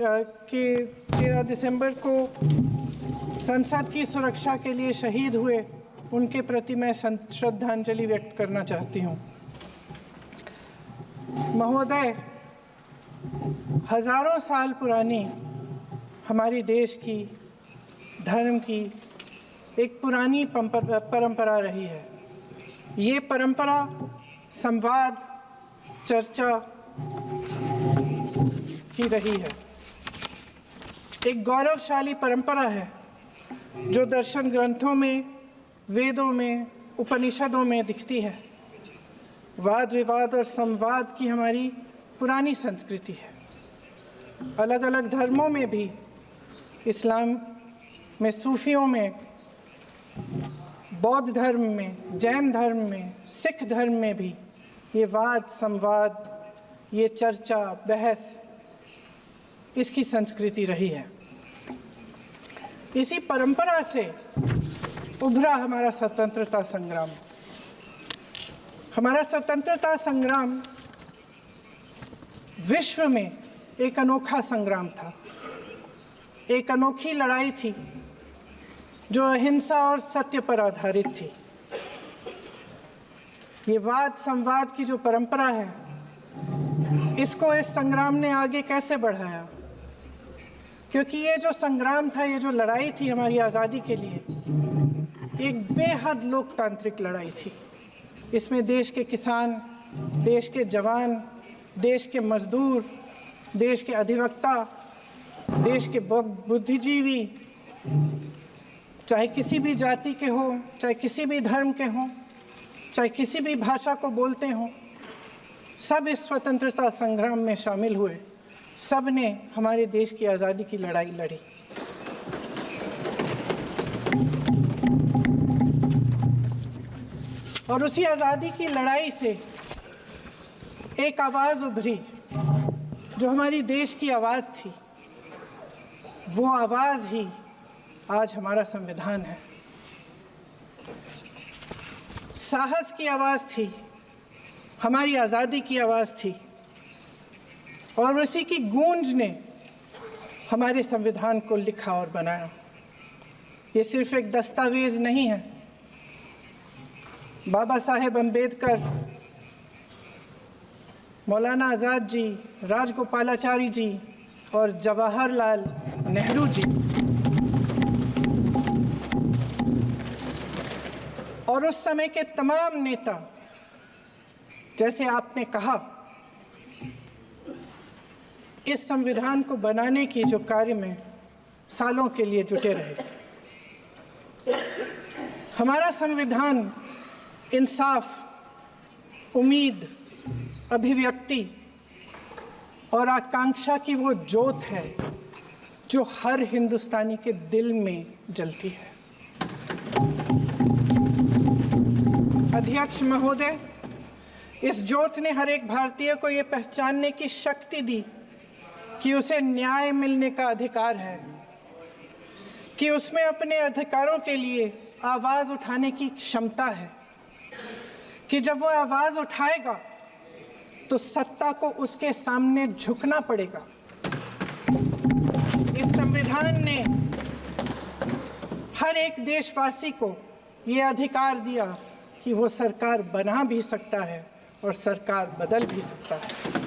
कि 13 दिसंबर को संसद की सुरक्षा के लिए शहीद हुए उनके प्रति मैं श्रद्धांजलि व्यक्त करना चाहती हूँ। महोदय, हजारों साल पुरानी हमारी देश की धर्म की एक पुरानी परंपरा रही है। ये परंपरा संवाद, चर्चा की रही है। एक गौरवशाली परंपरा है जो दर्शन ग्रंथों में, वेदों में, उपनिषदों में दिखती है। वाद विवाद और संवाद की हमारी पुरानी संस्कृति है। अलग अलग धर्मों में भी, इस्लाम में, सूफियों में, बौद्ध धर्म में, जैन धर्म में, सिख धर्म में भी ये वाद संवाद, ये चर्चा बहस, इसकी संस्कृति रही है। इसी परंपरा से उभरा हमारा स्वतंत्रता संग्राम। हमारा स्वतंत्रता संग्राम विश्व में एक अनोखा संग्राम था, एक अनोखी लड़ाई थी जो अहिंसा और सत्य पर आधारित थी। ये वाद संवाद की जो परंपरा है, इसको इस संग्राम ने आगे कैसे बढ़ाया? क्योंकि ये जो संग्राम था, ये जो लड़ाई थी हमारी आज़ादी के लिए, एक बेहद लोकतांत्रिक लड़ाई थी। इसमें देश के किसान, देश के जवान, देश के मजदूर, देश के अधिवक्ता, देश के बुद्धिजीवी, चाहे किसी भी जाति के हों, चाहे किसी भी धर्म के हों, चाहे किसी भी भाषा को बोलते हों, सब इस स्वतंत्रता संग्राम में शामिल हुए। सब ने हमारे देश की आज़ादी की लड़ाई लड़ी। और उसी आज़ादी की लड़ाई से एक आवाज़ उभरी जो हमारी देश की आवाज़ थी। वो आवाज़ ही आज हमारा संविधान है। साहस की आवाज़ थी, हमारी आज़ादी की आवाज़ थी, और उसी की गूंज ने हमारे संविधान को लिखा और बनाया। ये सिर्फ एक दस्तावेज नहीं है। बाबा साहेब अम्बेडकर, मौलाना आज़ाद जी, राजगोपालाचारी जी और जवाहरलाल नेहरू जी और उस समय के तमाम नेता, जैसे आपने कहा, इस संविधान को बनाने की जो कार्य में सालों के लिए जुटे रहे। हमारा संविधान इंसाफ, उम्मीद, अभिव्यक्ति और आकांक्षा की वो ज्योत है जो हर हिंदुस्तानी के दिल में जलती है। अध्यक्ष महोदय, इस ज्योत ने हर एक भारतीय को ये पहचानने की शक्ति दी कि उसे न्याय मिलने का अधिकार है, कि उसमें अपने अधिकारों के लिए आवाज़ उठाने की क्षमता है, कि जब वो आवाज़ उठाएगा तो सत्ता को उसके सामने झुकना पड़ेगा। इस संविधान ने हर एक देशवासी को ये अधिकार दिया कि वो सरकार बना भी सकता है और सरकार बदल भी सकता है।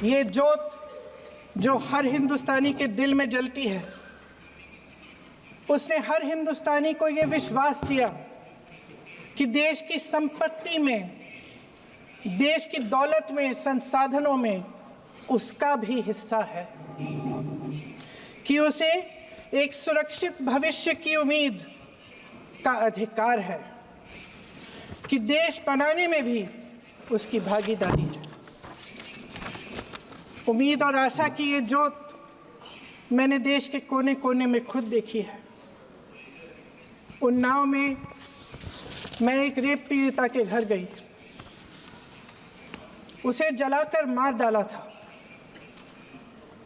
ये ज्योत जो हर हिंदुस्तानी के दिल में जलती है, उसने हर हिंदुस्तानी को ये विश्वास दिया कि देश की संपत्ति में, देश की दौलत में, संसाधनों में उसका भी हिस्सा है, कि उसे एक सुरक्षित भविष्य की उम्मीद का अधिकार है, कि देश बनाने में भी उसकी भागीदारी है। उम्मीद और आशा की ये ज्योत मैंने देश के कोने कोने में खुद देखी है। उन्नाव में मैं एक रेप पीड़िता के घर गई। उसे जलाकर मार डाला था।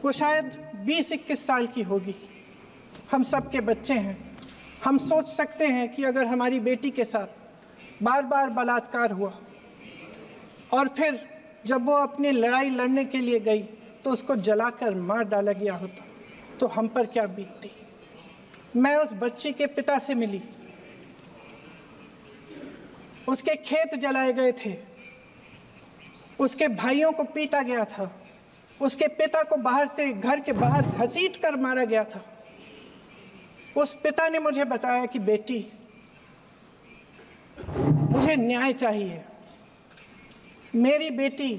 वो शायद 20-21 साल की होगी। हम सब के बच्चे हैं। हम सोच सकते हैं कि अगर हमारी बेटी के साथ बार बार बलात्कार हुआ और फिर जब वो अपनी लड़ाई लड़ने के लिए गई तो उसको जलाकर मार डाला गया होता तो हम पर क्या बीतती। मैं उस बच्ची के पिता से मिली, उसके खेत जलाए गए थे, उसके भाइयों को पीटा गया था, उसके पिता को बाहर से घर के बाहर घसीट कर मारा गया था। उस पिता ने मुझे बताया कि बेटी, मुझे न्याय चाहिए। मेरी बेटी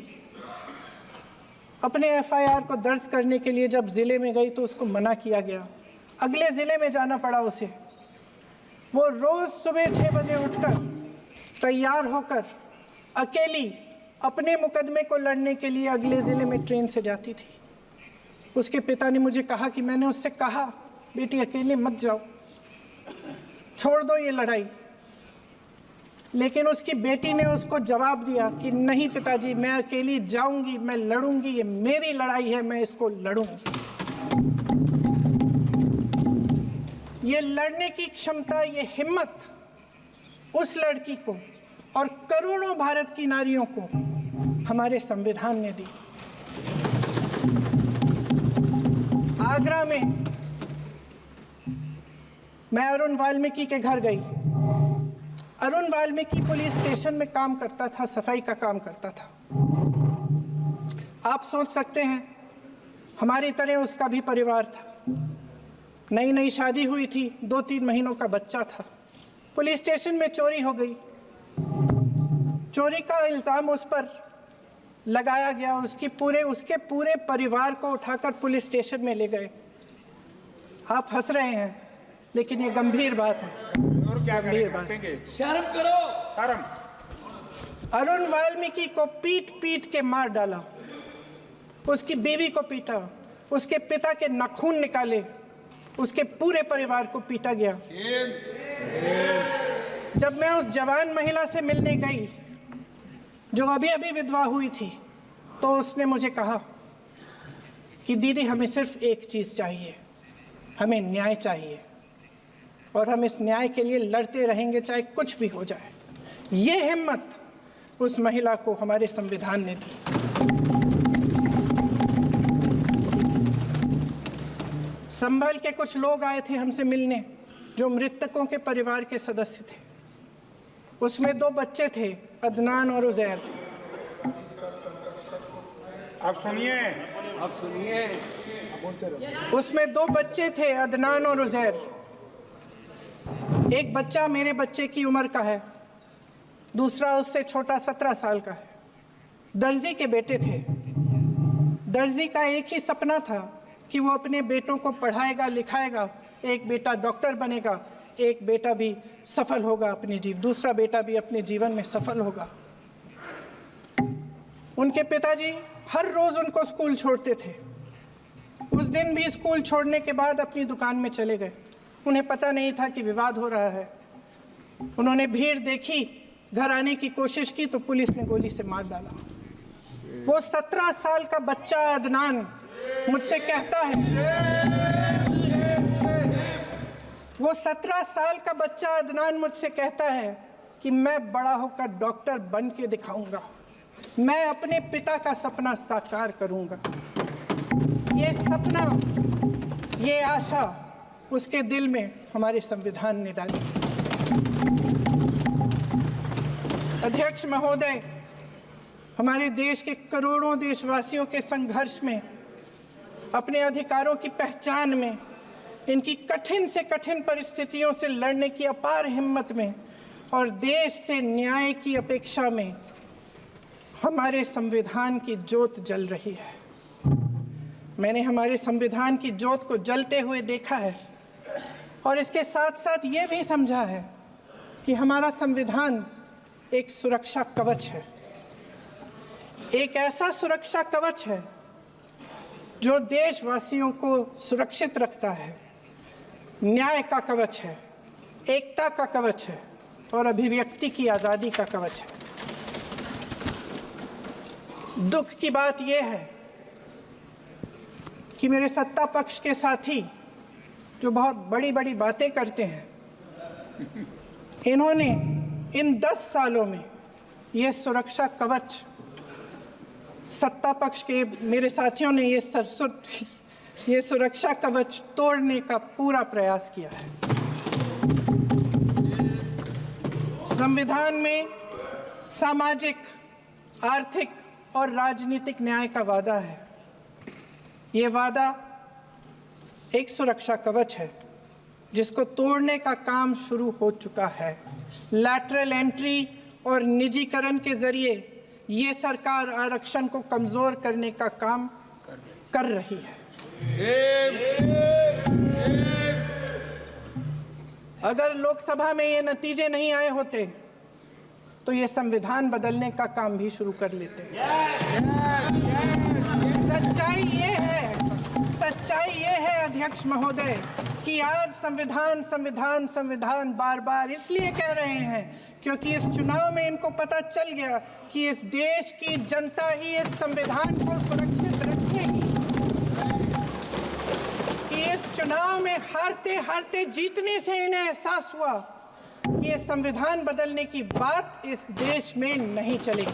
अपने एफआईआर को दर्ज करने के लिए जब ज़िले में गई तो उसको मना किया गया, अगले ज़िले में जाना पड़ा उसे। वो रोज़ सुबह 6 बजे उठकर तैयार होकर अकेली अपने मुकदमे को लड़ने के लिए अगले ज़िले में ट्रेन से जाती थी। उसके पिता ने मुझे कहा कि मैंने उससे कहा, बेटी अकेले मत जाओ, छोड़ दो ये लड़ाई। लेकिन उसकी बेटी ने उसको जवाब दिया कि नहीं पिताजी, मैं अकेली जाऊंगी, मैं लड़ूंगी, ये मेरी लड़ाई है, मैं इसको लड़ूंगी। ये लड़ने की क्षमता, ये हिम्मत उस लड़की को और करोड़ों भारत की नारियों को हमारे संविधान ने दी। आगरा में मैं अरुण वाल्मीकि के घर गई। अरुण वाल्मीकि पुलिस स्टेशन में काम करता था, सफाई का काम करता था। आप सोच सकते हैं हमारी तरह उसका भी परिवार था। नई नई शादी हुई थी, 2-3 महीनों का बच्चा था। पुलिस स्टेशन में चोरी हो गई। चोरी का इल्ज़ाम उस पर लगाया गया। उसके पूरे परिवार को उठाकर पुलिस स्टेशन में ले गए। आप हंस रहे हैं, लेकिन ये गंभीर बात है। और क्या गंभीर बात। शर्म करो, शर्म। अरुण वाल्मीकि को पीट पीट के मार डाला, उसकी बीवी को पीटा, उसके पिता के नाखून निकाले, उसके पूरे परिवार को पीटा गया। जब मैं उस जवान महिला से मिलने गई जो अभी अभी विधवा हुई थी, तो उसने मुझे कहा कि दीदी, हमें सिर्फ एक चीज़ चाहिए, हमें न्याय चाहिए और हम इस न्याय के लिए लड़ते रहेंगे, चाहे कुछ भी हो जाए। ये हिम्मत उस महिला को हमारे संविधान ने दी। संभल के कुछ लोग आए थे हमसे मिलने जो मृतकों के परिवार के सदस्य थे। उसमें 2 बच्चे थे, अदनान और उजैर। अब सुनिए, उसमें 2 बच्चे थे, अदनान और उजैर। एक बच्चा मेरे बच्चे की उम्र का है, दूसरा उससे छोटा 17 साल का है। दर्जी के बेटे थे। दर्जी का एक ही सपना था कि वो अपने बेटों को पढ़ाएगा, लिखाएगा। एक बेटा डॉक्टर बनेगा, एक बेटा भी सफल होगा दूसरा बेटा भी अपने जीवन में सफल होगा। उनके पिताजी हर रोज़ उनको स्कूल छोड़ते थे। उस दिन भी स्कूल छोड़ने के बाद अपनी दुकान में चले गए। उन्हें पता नहीं था कि विवाद हो रहा है। उन्होंने भीड़ देखी, घर आने की कोशिश की तो पुलिस ने गोली से मार डाला। वो 17 साल का बच्चा अदनान मुझसे कहता है, वो 17 साल का बच्चा अदनान मुझसे कहता है कि मैं बड़ा होकर डॉक्टर बन के दिखाऊंगा, मैं अपने पिता का सपना साकार करूंगा। ये सपना, ये आशा उसके दिल में हमारे संविधान ने डाली। अध्यक्ष महोदय, हमारे देश के करोड़ों देशवासियों के संघर्ष में, अपने अधिकारों की पहचान में, इनकी कठिन से कठिन परिस्थितियों से लड़ने की अपार हिम्मत में और देश से न्याय की अपेक्षा में हमारे संविधान की ज्योत जल रही है। मैंने हमारे संविधान की ज्योत को जलते हुए देखा है और इसके साथ साथ ये भी समझा है कि हमारा संविधान एक सुरक्षा कवच है। एक ऐसा सुरक्षा कवच है जो देशवासियों को सुरक्षित रखता है, न्याय का कवच है, एकता का कवच है और अभिव्यक्ति की आज़ादी का कवच है। दुख की बात यह है कि मेरे सत्ता पक्ष के साथी जो बहुत बड़ी बड़ी बातें करते हैं, इन्होंने इन 10 सालों में यह सुरक्षा कवच सत्ता पक्ष के मेरे साथियों ने ये सुरक्षा कवच तोड़ने का पूरा प्रयास किया है। संविधान में सामाजिक, आर्थिक और राजनीतिक न्याय का वादा है। ये वादा एक सुरक्षा कवच है जिसको तोड़ने का काम शुरू हो चुका है। लैटरल एंट्री और निजीकरण के जरिए ये सरकार आरक्षण को कमजोर करने का काम कर रही है। अगर लोकसभा में ये नतीजे नहीं आए होते तो ये संविधान बदलने का काम भी शुरू कर लेते। सच्चाई ये है अध्यक्ष महोदय कि आज संविधान बार बार इसलिए कह रहे हैं क्योंकि इस चुनाव में इनको पता चल गया कि इस देश की जनता ही इस संविधान को सुरक्षित रखेगी, कि इस चुनाव में हारते जीतने से इन्हें एहसास हुआ कि ये संविधान बदलने की बात इस देश में नहीं चलेगी।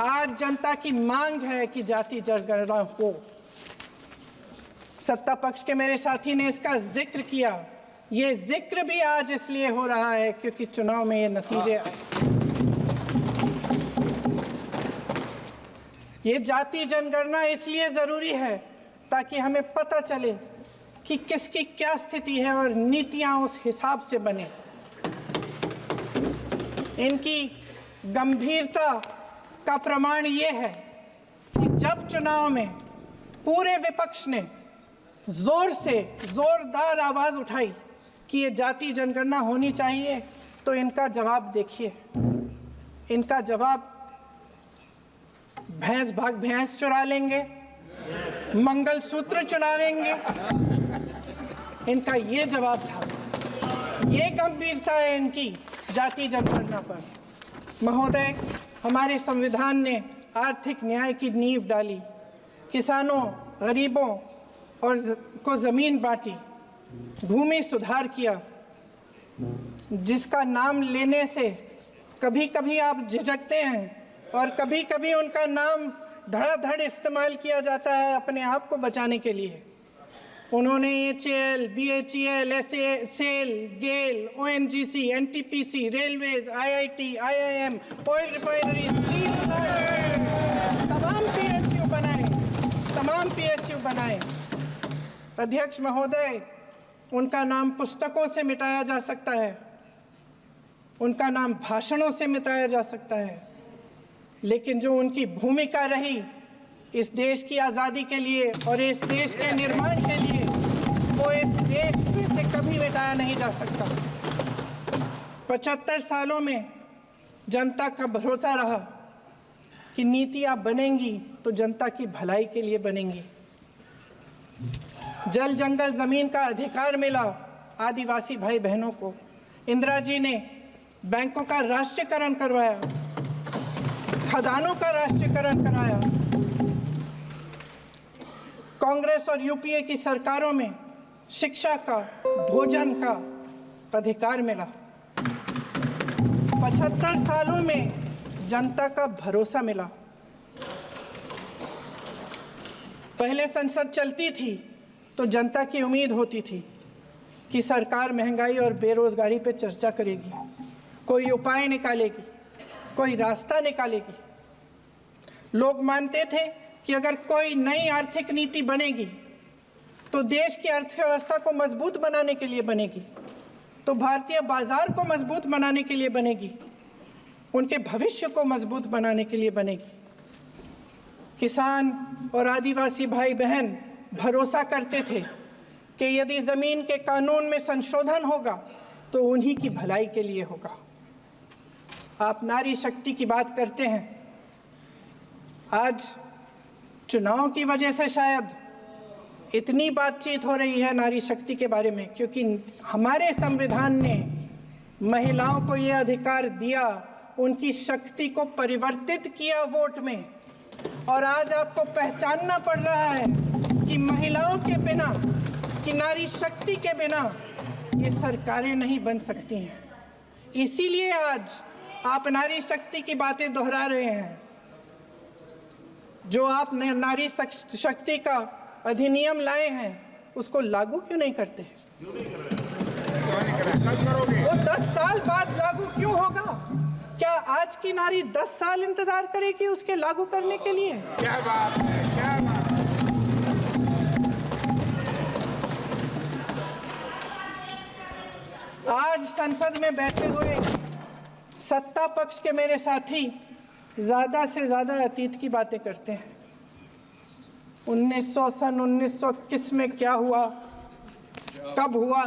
आज जनता की मांग है कि जाति जनगणना हो। सत्ता पक्ष के मेरे साथी ने इसका जिक्र किया। ये जिक्र भी आज इसलिए हो रहा है क्योंकि चुनाव में ये नतीजे आए। ये जाति जनगणना इसलिए जरूरी है ताकि हमें पता चले कि किसकी क्या स्थिति है और नीतियां उस हिसाब से बने। इनकी गंभीरता का प्रमाण ये है कि जब चुनाव में पूरे विपक्ष ने जोरदार आवाज उठाई कि ये जाति जनगणना होनी चाहिए तो इनका जवाब देखिए। इनका जवाब भैंस भाग भैंस चुरा लेंगे, मंगलसूत्र चुरा लेंगे, इनका ये जवाब था। ये गंभीरता है इनकी जाति जनगणना पर। महोदय, हमारे संविधान ने आर्थिक न्याय की नींव डाली, किसानों, गरीबों और को जमीन बांटी, भूमि सुधार किया, जिसका नाम लेने से कभी कभी आप झिझकते हैं और कभी कभी उनका नाम धड़ाधड़ इस्तेमाल किया जाता है अपने आप को बचाने के लिए। उन्होंने HAL, BHEL, SAL, GAIL, ONGC, NTPC, railways, IIT, IIM, oil refinery, तमाम PSU बनाए। अध्यक्ष महोदय, उनका नाम पुस्तकों से मिटाया जा सकता है, उनका नाम भाषणों से मिटाया जा सकता है, लेकिन जो उनकी भूमिका रही इस देश की आज़ादी के लिए और इस देश के निर्माण के लिए, वो इस देश में से कभी मिटाया नहीं जा सकता। 75 सालों में जनता का भरोसा रहा कि नीतियाँ बनेंगी तो जनता की भलाई के लिए बनेंगी। जल जंगल जमीन का अधिकार मिला आदिवासी भाई बहनों को। इंदिरा जी ने बैंकों का राष्ट्रीयकरण करवाया, खदानों का राष्ट्रीयकरण कराया। कांग्रेस और यूपीए की सरकारों में शिक्षा का, भोजन का अधिकार मिला। 75 सालों में जनता का भरोसा मिला। पहले संसद चलती थी तो जनता की उम्मीद होती थी कि सरकार महंगाई और बेरोजगारी पर चर्चा करेगी, कोई उपाय निकालेगी, कोई रास्ता निकालेगी। लोग मानते थे कि अगर कोई नई आर्थिक नीति बनेगी तो देश की अर्थव्यवस्था को मजबूत बनाने के लिए बनेगी, तो भारतीय बाजार को मजबूत बनाने के लिए बनेगी, उनके भविष्य को मजबूत बनाने के लिए बनेगी। किसान और आदिवासी भाई बहन भरोसा करते थे कि यदि ज़मीन के कानून में संशोधन होगा तो उन्हीं की भलाई के लिए होगा। आप नारी शक्ति की बात करते हैं। आज चुनाव की वजह से शायद इतनी बातचीत हो रही है नारी शक्ति के बारे में, क्योंकि हमारे संविधान ने महिलाओं को ये अधिकार दिया, उनकी शक्ति को परिवर्तित किया वोट में। और आज आपको पहचानना पड़ रहा है कि महिलाओं के बिना, कि नारी शक्ति के बिना ये सरकारें नहीं बन सकती हैं। इसीलिए आज आप नारी शक्ति की बातें दोहरा रहे हैं। जो आप नारी शक्ति का अधिनियम लाए हैं उसको लागू क्यों नहीं करते? वो 10 साल बाद लागू क्यों होगा? क्या आज की नारी 10 साल इंतजार करेगी उसके लागू करने के लिए? क्या बात है, क्या बात है। आज संसद में बैठे हुए सत्ता पक्ष के मेरे साथी ज्यादा से ज्यादा अतीत की बातें करते हैं। 1900 सन 1921 में क्या हुआ, कब हुआ,